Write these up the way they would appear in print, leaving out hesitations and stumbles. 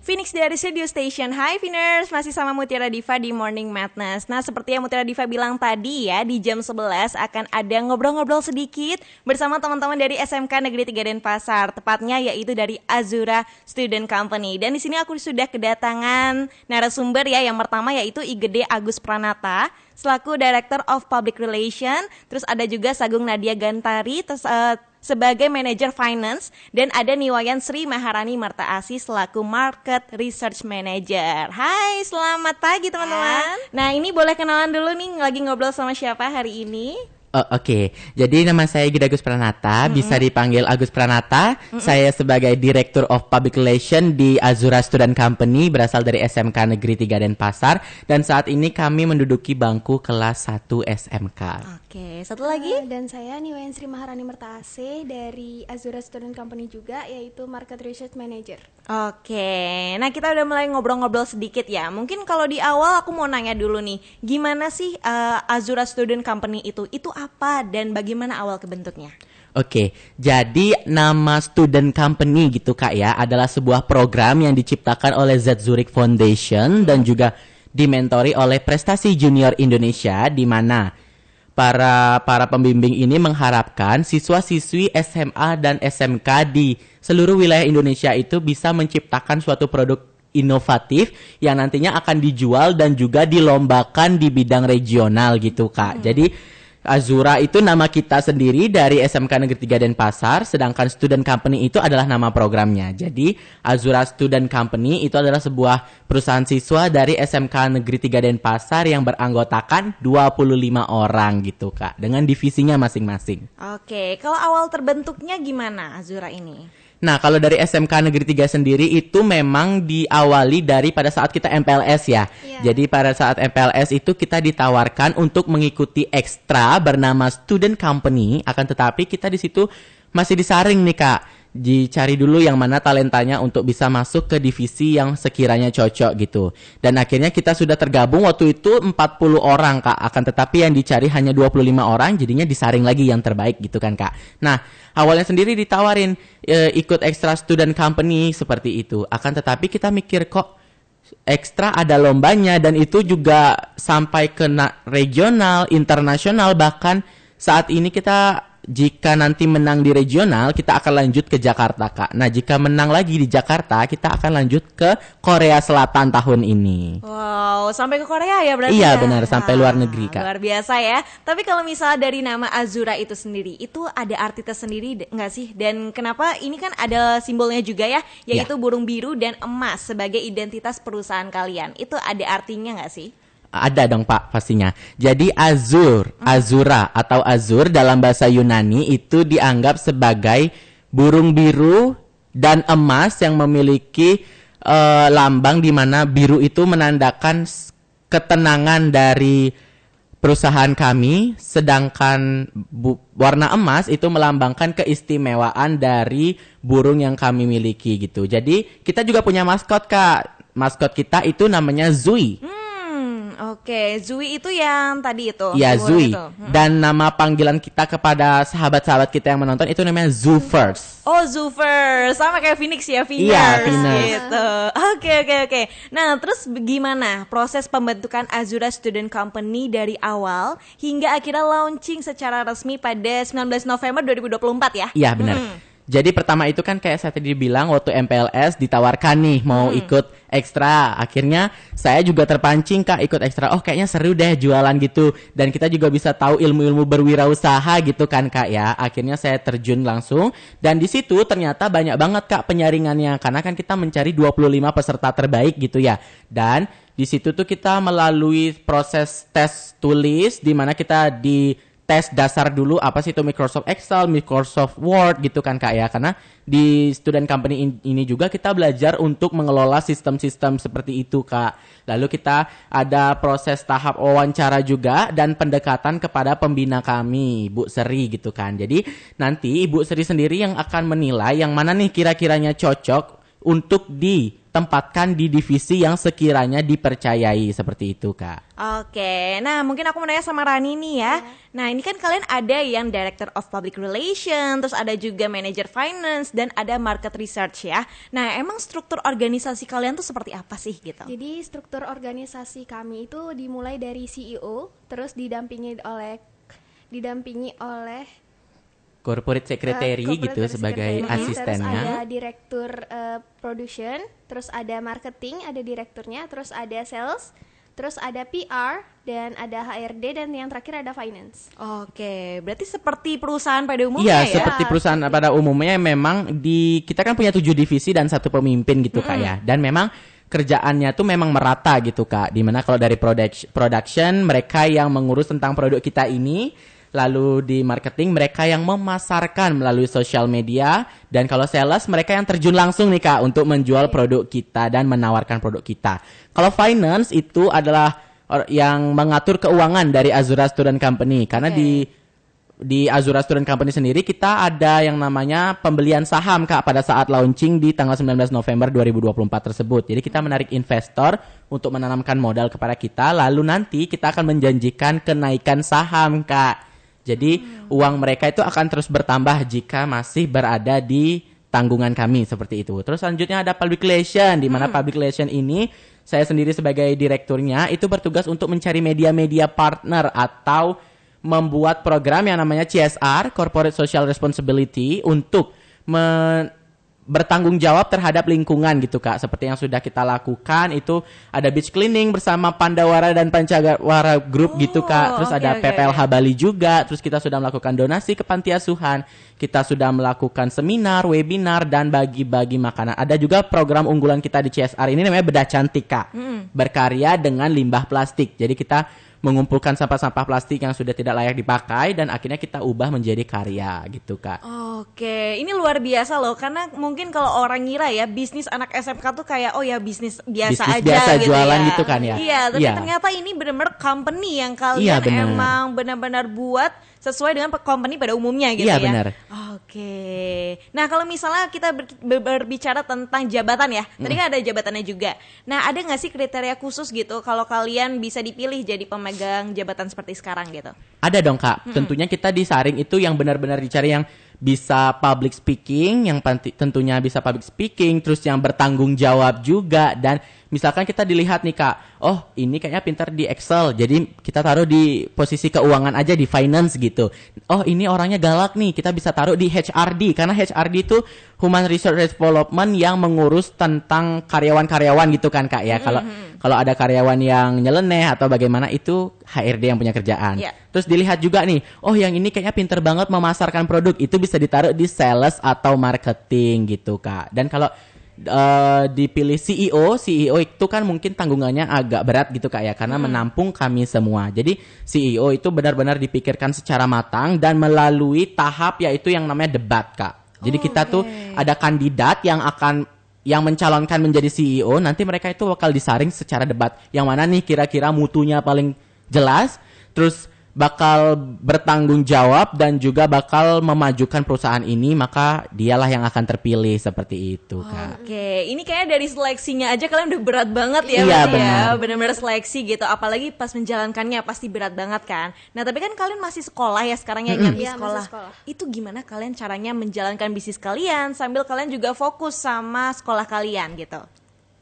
Phoenix dari Radio Station. Hai Phoenix, masih sama Mutiara Diva di Morning Madness. Nah, seperti yang Mutiara Diva bilang tadi ya, di jam 11 akan ada ngobrol-ngobrol sedikit bersama teman-teman dari SMK Negeri 3 Denpasar, tepatnya yaitu dari Azura Student Company. Dan di sini aku sudah kedatangan narasumber ya, yang pertama yaitu IGD Agus Pranata selaku Director of Public Relation, terus ada juga Sagung Nadia Gantari sebagai Manager Finance, dan ada Niwayan Sri Maharani Marta Asi selaku Market Research Manager. Hai, selamat pagi teman-teman. Nah, ini boleh kenalan dulu nih, lagi ngobrol sama siapa hari ini? Oke. Jadi nama saya Gida Agus Pranata, bisa dipanggil Agus Pranata. Saya sebagai Director of Public Relation di Azura Student Company, berasal dari SMK Negeri 3 Denpasar, dan saat ini kami menduduki bangku kelas 1 SMK. Oke, satu lagi. Dan saya Niwayan Sri Maharani Marta Asi dari Azura Student Company juga, yaitu Market Research Manager. Oke, nah kita udah mulai ngobrol-ngobrol sedikit ya. Mungkin kalau di awal aku mau nanya dulu nih, gimana sih Azura Student Company itu? Itu apa dan bagaimana awal kebentuknya? Oke, jadi nama Student Company gitu Kak ya, adalah sebuah program yang diciptakan oleh Z Zurich Foundation dan juga dimentori oleh Prestasi Junior Indonesia, di mana para pembimbing ini mengharapkan siswa-siswi SMA dan SMK di seluruh wilayah Indonesia itu bisa menciptakan suatu produk inovatif yang nantinya akan dijual dan juga dilombakan di bidang regional gitu Kak. Jadi Azura itu nama kita sendiri dari SMK Negeri 3 Denpasar, sedangkan Student Company itu adalah nama programnya. Jadi Azura Student Company itu adalah sebuah perusahaan siswa dari SMK Negeri 3 Denpasar yang beranggotakan 25 orang gitu Kak, dengan divisinya masing-masing. Oke, kalau awal terbentuknya gimana Azura ini? Nah, kalau dari SMK Negeri 3 sendiri itu memang diawali dari pada saat kita MPLS ya. Jadi pada saat MPLS itu kita ditawarkan untuk mengikuti ekstra bernama Student Company, akan tetapi kita di situ masih disaring nih Kak. Dicari dulu yang mana talentanya untuk bisa masuk ke divisi yang sekiranya cocok gitu. Dan akhirnya kita sudah tergabung waktu itu 40 orang Kak. Akan tetapi yang dicari hanya 25 orang, jadinya disaring lagi yang terbaik gitu kan Kak. Nah, awalnya sendiri ditawarin ikut extra student company seperti itu. Akan tetapi kita mikir kok ekstra ada lombanya dan itu juga sampai ke regional, internasional, bahkan saat ini kita jika nanti menang di regional, kita akan lanjut ke Jakarta, Kak. Nah, jika menang lagi di Jakarta, kita akan lanjut ke Korea Selatan tahun ini. Wow, sampai ke Korea ya berarti? Iya, ya? benar, sampai luar negeri, Kak. Luar biasa ya. Tapi kalau misalnya dari nama Azura itu sendiri, itu ada arti tersendiri nggak sih? Dan kenapa ini kan ada simbolnya juga ya, yaitu burung biru dan emas sebagai identitas perusahaan kalian. Itu ada artinya nggak sih? Ada dong Pak, pastinya. Jadi Azura atau Azur dalam bahasa Yunani itu dianggap sebagai burung biru dan emas yang memiliki lambang di mana biru itu menandakan ketenangan dari perusahaan kami, sedangkan warna emas itu melambangkan keistimewaan dari burung yang kami miliki gitu. Jadi kita juga punya maskot Kak. Maskot kita itu namanya Zui. Oke, Zui itu yang tadi itu. Ya, Zui. Dan nama panggilan kita kepada sahabat-sahabat kita yang menonton itu namanya Zoofers. Oh, Zoofers. Sama kayak Phoenix ya, Phoenix. Iya, Phoenix. Gitu. Oke. Nah, terus gimana proses pembentukan Azura Student Company dari awal hingga akhirnya launching secara resmi pada 19 November 2024 ya? Iya, benar. Jadi pertama itu kan kayak saya tadi bilang waktu MPLS ditawarkan nih mau ikut ekstra. Akhirnya saya juga terpancing Kak ikut ekstra. Oh kayaknya seru deh jualan gitu. Dan kita juga bisa tahu ilmu-ilmu berwirausaha gitu kan Kak ya. Akhirnya saya terjun langsung. Dan di situ ternyata banyak banget Kak penyaringannya. Karena kan kita mencari 25 peserta terbaik gitu ya. Dan di situ tuh kita melalui proses tes tulis di mana kita di tes dasar dulu apa sih itu Microsoft Excel, Microsoft Word gitu kan Kak ya. Karena di student company ini juga kita belajar untuk mengelola sistem-sistem seperti itu Kak. Lalu kita ada proses tahap wawancara juga dan pendekatan kepada pembina kami, Ibu Seri gitu kan. Jadi nanti Ibu Seri sendiri yang akan menilai yang mana nih kira-kiranya cocok untuk di tempatkan di divisi yang sekiranya dipercayai seperti itu, Kak. Oke, nah mungkin aku mau nanya sama Rani nih ya. Nah ini kan kalian ada yang Director of Public Relations, terus ada juga Manager Finance, dan ada Market Research ya. Nah emang struktur organisasi kalian tuh seperti apa sih gitu? Jadi struktur organisasi kami itu dimulai dari CEO, terus didampingi oleh Corporate Secretary corporate gitu sebagai secretary. Terus asistennya. ada direktur production, terus ada marketing, ada direkturnya, terus ada sales, terus ada PR, dan ada HRD, dan yang terakhir ada finance. Oke, berarti seperti perusahaan pada umumnya Iya, ya? seperti perusahaan pada umumnya memang kita kan punya 7 divisi dan 1 pemimpin gitu Kak ya. Dan memang kerjaannya tuh memang merata gitu Kak. Dimana kalau dari production mereka yang mengurus tentang produk kita ini. Lalu di marketing mereka yang memasarkan melalui sosial media. Dan kalau sales mereka yang terjun langsung nih Kak untuk menjual produk kita dan menawarkan produk kita. Kalau finance itu adalah yang mengatur keuangan dari Azura Student Company. Karena di Azura Student Company sendiri kita ada yang namanya pembelian saham Kak pada saat launching di tanggal 19 November 2024 tersebut. Jadi kita menarik investor untuk menanamkan modal kepada kita. Lalu nanti kita akan menjanjikan kenaikan saham Kak. Jadi uang mereka itu akan terus bertambah jika masih berada di tanggungan kami seperti itu. Terus selanjutnya ada public relation, di mana public relation ini saya sendiri sebagai direkturnya itu bertugas untuk mencari media-media partner atau membuat program yang namanya CSR, Corporate Social Responsibility, untuk bertanggung jawab terhadap lingkungan gitu Kak. Seperti yang sudah kita lakukan itu ada beach cleaning bersama Pandawara dan Pancawara Group gitu Kak. Terus ada PPLH Bali juga. Terus kita sudah melakukan donasi ke panti asuhan. Kita sudah melakukan seminar, webinar, dan bagi-bagi makanan. Ada juga program unggulan kita di CSR ini namanya Bedah Cantik Kak. Berkarya dengan limbah plastik. Jadi kita mengumpulkan sampah-sampah plastik yang sudah tidak layak dipakai dan akhirnya kita ubah menjadi karya gitu Kak. Oke, ini luar biasa loh, karena mungkin kalau orang ngira ya bisnis anak SMK tuh kayak oh ya bisnis biasa aja biasa gitu jualan ya. gitu kan ya. Iya, tapi ternyata ini benar-benar company yang Iya, kalian bener. emang benar-benar buat sesuai dengan company pada umumnya gitu Iya, ya. benar. Oke. Nah, kalau misalnya kita berbicara tentang jabatan ya. Tadi kan ada jabatannya juga. Nah, ada nggak sih kriteria khusus gitu kalau kalian bisa dipilih jadi pemegang jabatan seperti sekarang gitu? Ada dong Kak. Tentunya kita disaring itu yang benar-benar dicari yang bisa public speaking, yang tentunya bisa public speaking, terus yang bertanggung jawab juga. Dan misalkan kita dilihat nih Kak, oh ini kayaknya pintar di Excel, jadi kita taruh di posisi keuangan aja di finance gitu. Oh ini orangnya galak nih, kita bisa taruh di HRD, karena HRD itu Human Resource Development yang mengurus tentang karyawan-karyawan gitu kan Kak ya. Kalau ada karyawan yang nyeleneh atau bagaimana itu HRD yang punya kerjaan. Terus dilihat juga nih, oh yang ini kayaknya pintar banget memasarkan produk, itu bisa ditaruh di sales atau marketing gitu Kak. Dan kalau dipilih CEO itu kan mungkin tanggungannya agak berat gitu Kak ya, karena menampung kami semua. Jadi CEO itu benar-benar dipikirkan secara matang dan melalui tahap yaitu yang namanya debat Kak. Jadi kita tuh ada kandidat yang mencalonkan menjadi CEO, nanti mereka itu bakal disaring secara debat. Yang mana nih kira-kira mutunya paling jelas, terus bakal bertanggung jawab dan juga bakal memajukan perusahaan ini, maka dialah yang akan terpilih seperti itu Kak. Oke, ini kayaknya dari seleksinya aja kalian udah berat banget ya. Iya, berarti ya, benar. benar-benar seleksi gitu. Apalagi pas menjalankannya pasti berat banget kan. Nah tapi kan kalian masih sekolah ya sekarang ya, di Iya, sekolah. masih sekolah. Itu gimana kalian caranya menjalankan bisnis kalian sambil kalian juga fokus sama sekolah kalian gitu?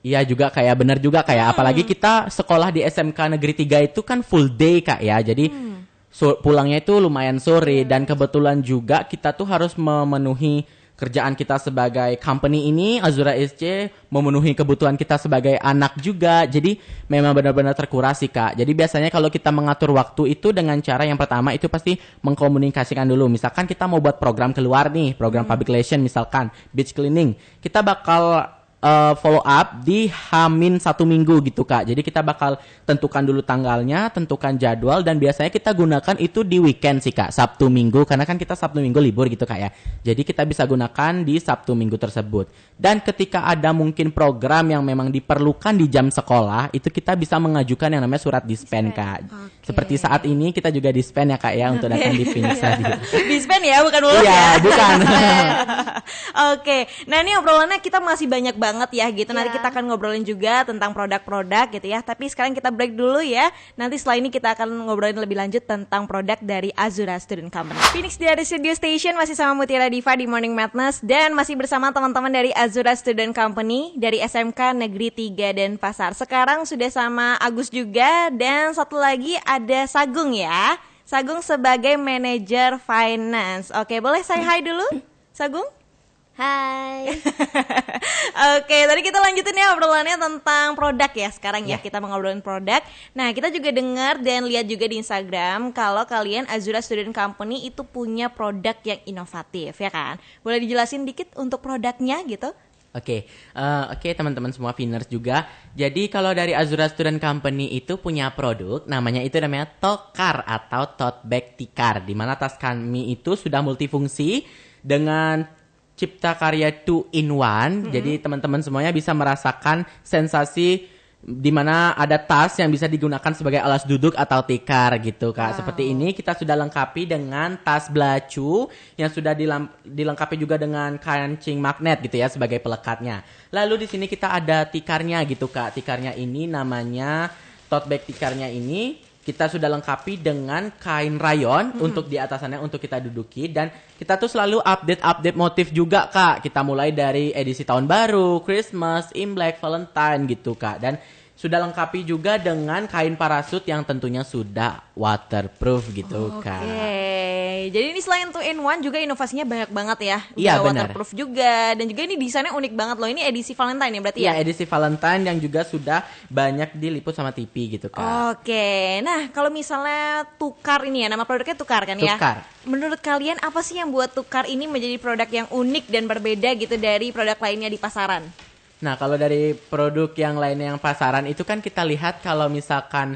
Iya juga kayak benar juga kayak apalagi kita sekolah di SMK Negeri 3 itu kan full day Kak ya. Jadi pulangnya itu lumayan sore dan kebetulan juga kita tuh harus memenuhi kerjaan kita sebagai company ini Azura SC, memenuhi kebutuhan kita sebagai anak juga. Jadi memang benar-benar terkurasi Kak. Jadi biasanya kalau kita mengatur waktu itu dengan cara yang pertama itu pasti mengkomunikasikan dulu. Misalkan kita mau buat program keluar nih, program public relation misalkan, beach cleaning. Kita bakal follow up di H-1 minggu gitu Kak. Jadi kita bakal tentukan dulu tanggalnya, tentukan jadwal, dan biasanya kita gunakan itu di weekend sih Kak, Sabtu Minggu, karena kan kita Sabtu Minggu libur gitu Kak ya. Jadi kita bisa gunakan di Sabtu Minggu tersebut. Dan ketika ada mungkin program yang memang diperlukan di jam sekolah, itu kita bisa mengajukan yang namanya surat dispen Kak. Seperti saat ini kita juga dispen ya Kak ya, untuk datang di Phoenix Radio. Dispen ya, bukan lulus Iya, ya? bukan. Oke, nah ini obrolannya kita masih banyak banget banget ya gitu. Nanti kita akan ngobrolin juga tentang produk-produk gitu ya. Tapi sekarang kita break dulu ya. Nanti setelah ini kita akan ngobrolin lebih lanjut tentang produk dari Azura Student Company. Phoenix dari Studio Station masih sama Mutiara Diva di Morning Madness dan masih bersama teman-teman dari Azura Student Company dari SMK Negeri 3 Denpasar. Sekarang sudah sama Agus juga dan satu lagi ada Sagung ya. Sagung sebagai manajer finance. Oke, boleh saya hai dulu? Sagung? Hai. Oke, tadi kita lanjutin ya obrolannya tentang produk ya. Sekarang ya kita mengobrolin produk. Nah, kita juga dengar dan lihat juga di Instagram kalau kalian Azura Student Company itu punya produk yang inovatif ya kan. Boleh dijelasin dikit untuk produknya gitu? Oke, teman-teman semua Finers juga. Jadi kalau dari Azura Student Company itu punya produk namanya Tokar atau tote bag tikar, di mana tas kami itu sudah multifungsi dengan Cipta Karya 2 in 1. Jadi teman-teman semuanya bisa merasakan sensasi di mana ada tas yang bisa digunakan sebagai alas duduk atau tikar gitu Kak. Wow. Seperti ini kita sudah lengkapi dengan tas belacu yang sudah dilengkapi juga dengan kancing magnet gitu ya sebagai pelekatnya. Lalu di sini kita ada tikarnya gitu Kak. Tikarnya ini namanya tote bag tikarnya ini kita sudah lengkapi dengan kain rayon untuk di atasannya untuk kita duduki, dan kita tuh selalu update motif juga Kak. Kita mulai dari edisi tahun baru, Christmas, Imlek, Valentine gitu Kak. Dan sudah lengkapi juga dengan kain parasut yang tentunya sudah waterproof gitu Kak. Oke, jadi ini selain 2 in 1 juga inovasinya banyak banget ya. Iya benar. Waterproof juga, dan juga ini desainnya unik banget loh. Ini edisi Valentine ya berarti ya? Iya, edisi Valentine yang juga sudah banyak diliput sama TV gitu Kak. Oke, nah kalau misalnya Tukar ini ya, nama produknya Tukar kan ya? Tukar. Menurut kalian apa sih yang buat Tukar ini menjadi produk yang unik dan berbeda gitu dari produk lainnya di pasaran? Nah, kalau dari produk yang lainnya yang pasaran itu kan kita lihat kalau misalkan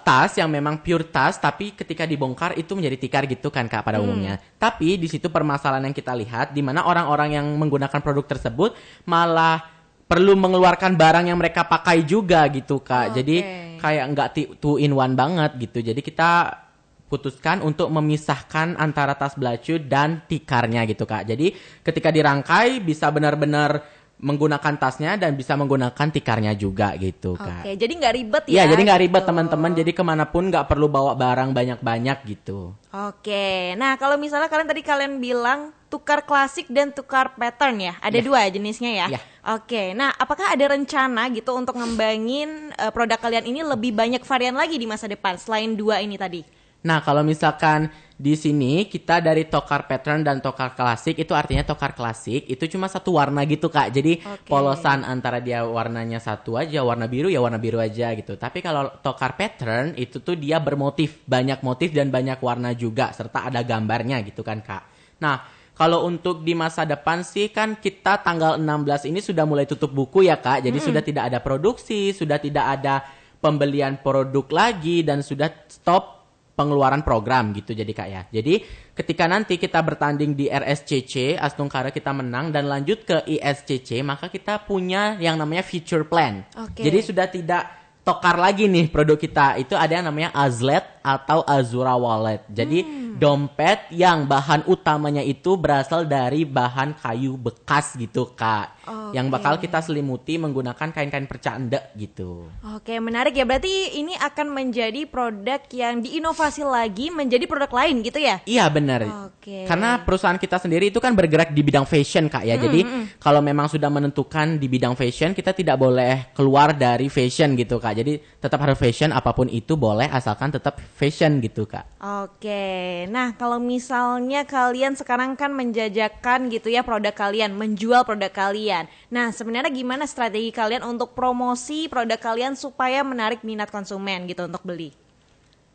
tas yang memang pure tas, tapi ketika dibongkar itu menjadi tikar gitu kan Kak pada umumnya. Tapi di situ permasalahan yang kita lihat di mana orang-orang yang menggunakan produk tersebut malah perlu mengeluarkan barang yang mereka pakai juga gitu Kak. Jadi kayak nggak 2 in 1 banget gitu. Jadi kita putuskan untuk memisahkan antara tas belacu dan tikarnya gitu Kak. Jadi ketika dirangkai bisa benar-benar menggunakan tasnya dan bisa menggunakan tikarnya juga gitu Kak. Oke, jadi nggak ribet ya? Iya, jadi nggak ribet teman-teman. Jadi kemanapun nggak perlu bawa barang banyak-banyak gitu. Oke, nah kalau misalnya kalian bilang tukar klasik dan tukar pattern ya, ada dua jenisnya ya. Oke, nah apakah ada rencana gitu untuk ngembangin produk kalian ini lebih banyak varian lagi di masa depan selain dua ini tadi? Nah, kalau misalkan di sini kita dari tokar pattern dan tokar klasik, itu artinya tokar klasik itu cuma satu warna gitu Kak. Jadi polosan antara dia warnanya satu aja, warna biru ya warna biru aja gitu. Tapi kalau tokar pattern itu tuh dia bermotif, banyak motif dan banyak warna juga serta ada gambarnya gitu kan Kak. Nah, kalau untuk di masa depan sih kan kita tanggal 16 ini sudah mulai tutup buku ya Kak. Jadi sudah tidak ada produksi, sudah tidak ada pembelian produk lagi dan sudah stop pengeluaran program gitu jadi Kak ya. Jadi ketika nanti kita bertanding di RSCC, Astungkara kita menang dan lanjut ke ISCC, maka kita punya yang namanya future plan. Jadi sudah tidak tokar lagi nih produk kita. Itu ada yang namanya Azlet atau Azura Wallet. Jadi dompet yang bahan utamanya itu berasal dari bahan kayu bekas gitu Kak. Yang bakal kita selimuti menggunakan kain-kain percanda gitu. Oke, menarik ya. Berarti ini akan menjadi produk yang diinovasi lagi menjadi produk lain gitu ya? Iya benar. Karena perusahaan kita sendiri itu kan bergerak di bidang fashion Kak ya. Jadi kalau memang sudah menentukan di bidang fashion, kita tidak boleh keluar dari fashion gitu Kak. Jadi tetap harus fashion, apapun itu boleh asalkan tetap fashion gitu Kak. Oke, nah kalau misalnya kalian sekarang kan menjajakan gitu ya produk kalian, menjual produk kalian. Nah sebenarnya gimana strategi kalian untuk promosi produk kalian supaya menarik minat konsumen gitu untuk beli?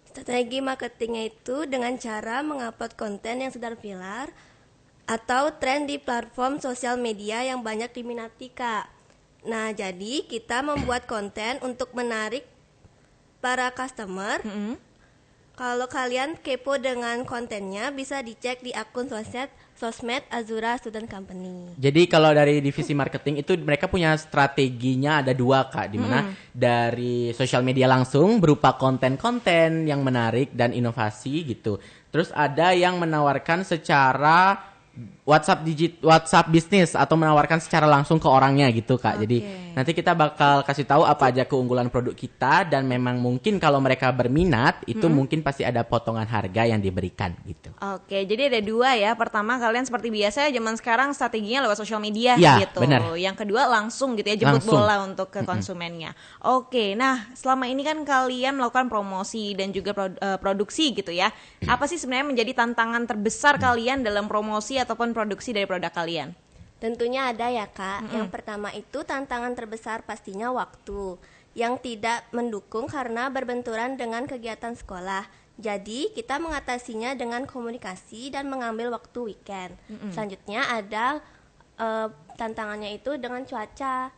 Strategi marketingnya itu dengan cara mengupload konten yang sudah viral atau tren di platform sosial media yang banyak diminati Kak. Nah jadi kita membuat konten untuk menarik para customer. Kalau kalian kepo dengan kontennya, bisa dicek di akun sosmed Azura Student Company. Jadi kalau dari divisi marketing itu mereka punya strateginya ada dua Kak, di mana dari sosial media langsung berupa konten-konten yang menarik dan inovasi gitu. Terus ada yang menawarkan secara WhatsApp bisnis atau menawarkan secara langsung ke orangnya gitu Kak. Jadi nanti kita bakal kasih tahu apa aja keunggulan produk kita dan memang mungkin kalau mereka berminat itu mungkin pasti ada potongan harga yang diberikan gitu. Oke, jadi ada dua ya. Pertama kalian seperti biasa zaman sekarang strateginya lewat sosial media Ya, gitu. benar. Yang kedua langsung gitu ya, jemput Langsung. bola untuk ke konsumennya. Oke, nah selama ini kan kalian melakukan promosi dan juga produksi gitu ya. Apa sih sebenarnya menjadi tantangan terbesar kalian dalam promosi ataupun produksi dari produk kalian? Tentunya ada ya Kak. Yang pertama itu tantangan terbesar pastinya waktu yang tidak mendukung karena berbenturan dengan kegiatan sekolah. Jadi kita mengatasinya dengan komunikasi dan mengambil waktu weekend. Selanjutnya ada tantangannya itu dengan cuaca.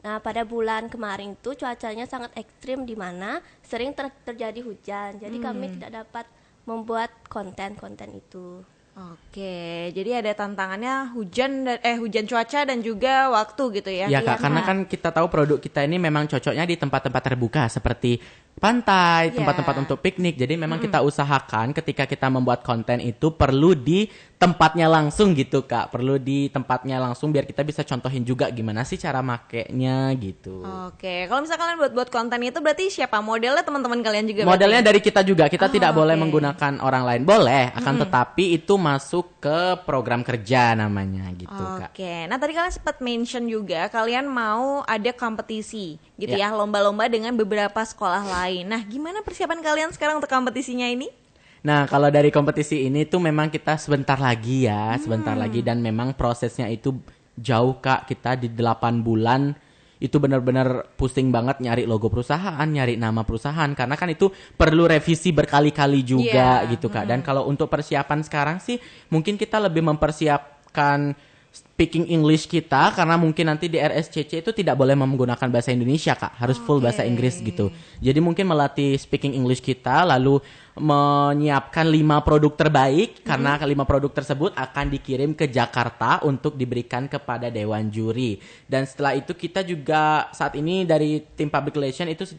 Nah pada bulan kemarin itu cuacanya sangat ekstrim di mana sering terjadi hujan. Jadi kami tidak dapat membuat konten-konten itu. Oke, jadi ada tantangannya hujan cuaca dan juga waktu gitu ya. Ya Kak, karena kan kita tahu produk kita ini memang cocoknya di tempat-tempat terbuka seperti pantai, tempat-tempat untuk piknik. Jadi memang kita usahakan ketika kita membuat konten itu perlu di tempatnya langsung gitu Kak. Perlu di tempatnya langsung biar kita bisa contohin juga gimana sih cara makainya gitu. Oke, kalau misalkan kalian buat konten itu berarti siapa modelnya, teman-teman kalian juga? Modelnya berarti? dari kita juga. Kita tidak boleh oke. menggunakan orang lain. Boleh, akan tetapi itu masuk ke program kerja namanya gitu Kak. Oke, nah tadi kalian sempat mention juga kalian mau ada kompetisi gitu Ya. ya, lomba-lomba dengan beberapa sekolah lain. Nah, gimana persiapan kalian sekarang untuk kompetisinya ini? Nah, kalau dari kompetisi ini tuh memang kita sebentar lagi ya, sebentar lagi dan memang prosesnya itu jauh Kak. Kita di 8 bulan itu benar-benar pusing banget nyari logo perusahaan, nyari nama perusahaan karena kan itu perlu revisi berkali-kali juga gitu Kak. Dan kalau untuk persiapan sekarang sih mungkin kita lebih mempersiapkan speaking English kita karena mungkin nanti di RSCC itu tidak boleh menggunakan bahasa Indonesia Kak, harus full bahasa Inggris gitu. Jadi mungkin melatih speaking English kita lalu menyiapkan 5 produk terbaik karena 5 produk tersebut akan dikirim ke Jakarta untuk diberikan kepada dewan juri. Dan setelah itu kita juga saat ini dari tim public relation itu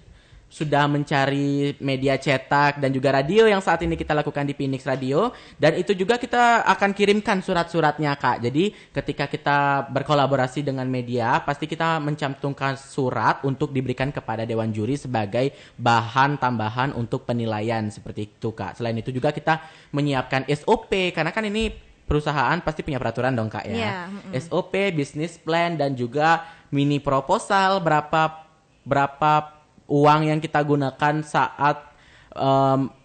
sudah mencari media cetak dan juga radio yang saat ini kita lakukan di Phoenix Radio dan itu juga kita akan kirimkan surat-suratnya Kak. Jadi ketika kita berkolaborasi dengan media pasti kita mencantumkan surat untuk diberikan kepada dewan juri sebagai bahan tambahan untuk penilaian seperti itu Kak. Selain itu juga kita menyiapkan SOP karena kan ini perusahaan pasti punya peraturan dong Kak ya. SOP, business plan dan juga mini proposal berapa uang yang kita gunakan saat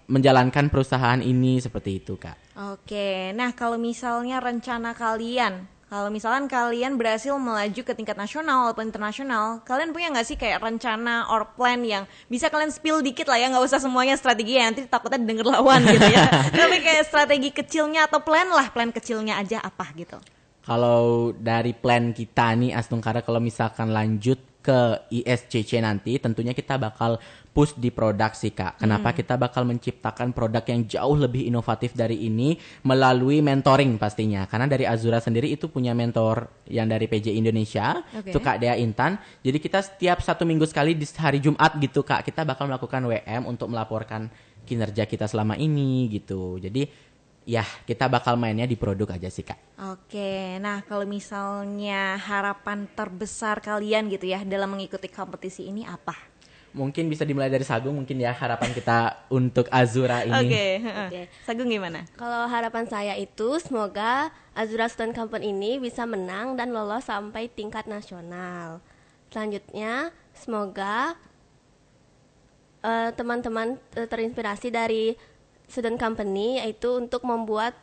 menjalankan perusahaan ini seperti itu Kak. Oke, nah kalau misalnya rencana kalian, kalau misalkan kalian berhasil melaju ke tingkat nasional ataupun internasional, kalian punya nggak sih kayak rencana or plan yang bisa kalian spill dikit lah ya, nggak usah semuanya strategi ya, nanti takutnya denger lawan gitu ya. Tapi kayak strategi kecilnya atau plan kecilnya aja apa gitu. Kalau dari plan kita nih Astungkara kalau misalkan lanjut ke ISCC nanti tentunya kita bakal push di produk sih Kak. Kenapa kita bakal menciptakan produk yang jauh lebih inovatif dari ini melalui mentoring pastinya. Karena dari Azura sendiri itu punya mentor yang dari PJ Indonesia, itu Kak Dea Intan. Jadi kita setiap 1 minggu sekali di hari Jumat gitu Kak, kita bakal melakukan WM untuk melaporkan kinerja kita selama ini gitu. Jadi ya, kita bakal mainnya di produk aja sih Kak. Oke, nah kalau misalnya harapan terbesar kalian gitu ya dalam mengikuti kompetisi ini apa? Mungkin bisa dimulai dari Sagung mungkin ya harapan kita untuk Azura ini. Oke. Sagung gimana? Kalau harapan saya itu semoga Azura Student Company ini bisa menang dan lolos sampai tingkat nasional. Selanjutnya semoga teman-teman terinspirasi dari Student Company yaitu untuk membuat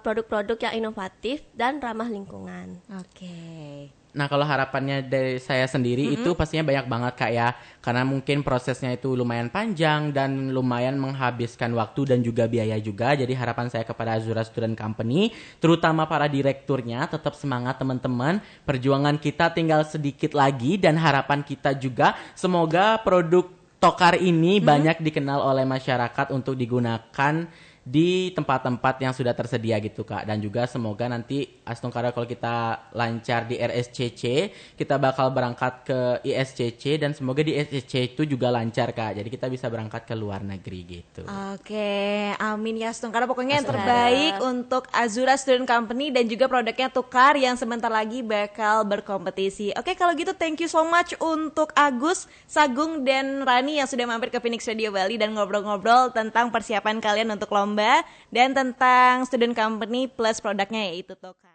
produk-produk yang inovatif dan ramah lingkungan. Oke. Nah kalau harapannya dari saya sendiri itu pastinya banyak banget Kak ya. Karena mungkin prosesnya itu lumayan panjang dan lumayan menghabiskan waktu dan juga biaya juga. Jadi harapan saya kepada Azura Student Company, terutama para direkturnya, tetap semangat teman-teman. Perjuangan kita tinggal sedikit lagi dan harapan kita juga semoga produk Tokar ini banyak dikenal oleh masyarakat untuk digunakan di tempat-tempat yang sudah tersedia gitu Kak. Dan juga semoga nanti Astungkara kalau kita lancar di RSCC, kita bakal berangkat ke ISCC dan semoga di ISCC itu juga lancar Kak. Jadi kita bisa berangkat ke luar negeri gitu. Oke, amin ya Astungkara. Pokoknya yang terbaik untuk Azura Student Company dan juga produknya Tukar yang sebentar lagi bakal berkompetisi. Oke, kalau gitu thank you so much untuk Agus, Sagung, dan Rani yang sudah mampir ke Phoenix Radio Bali dan ngobrol-ngobrol tentang persiapan kalian untuk lomba dan tentang student company plus produknya yaitu Toka.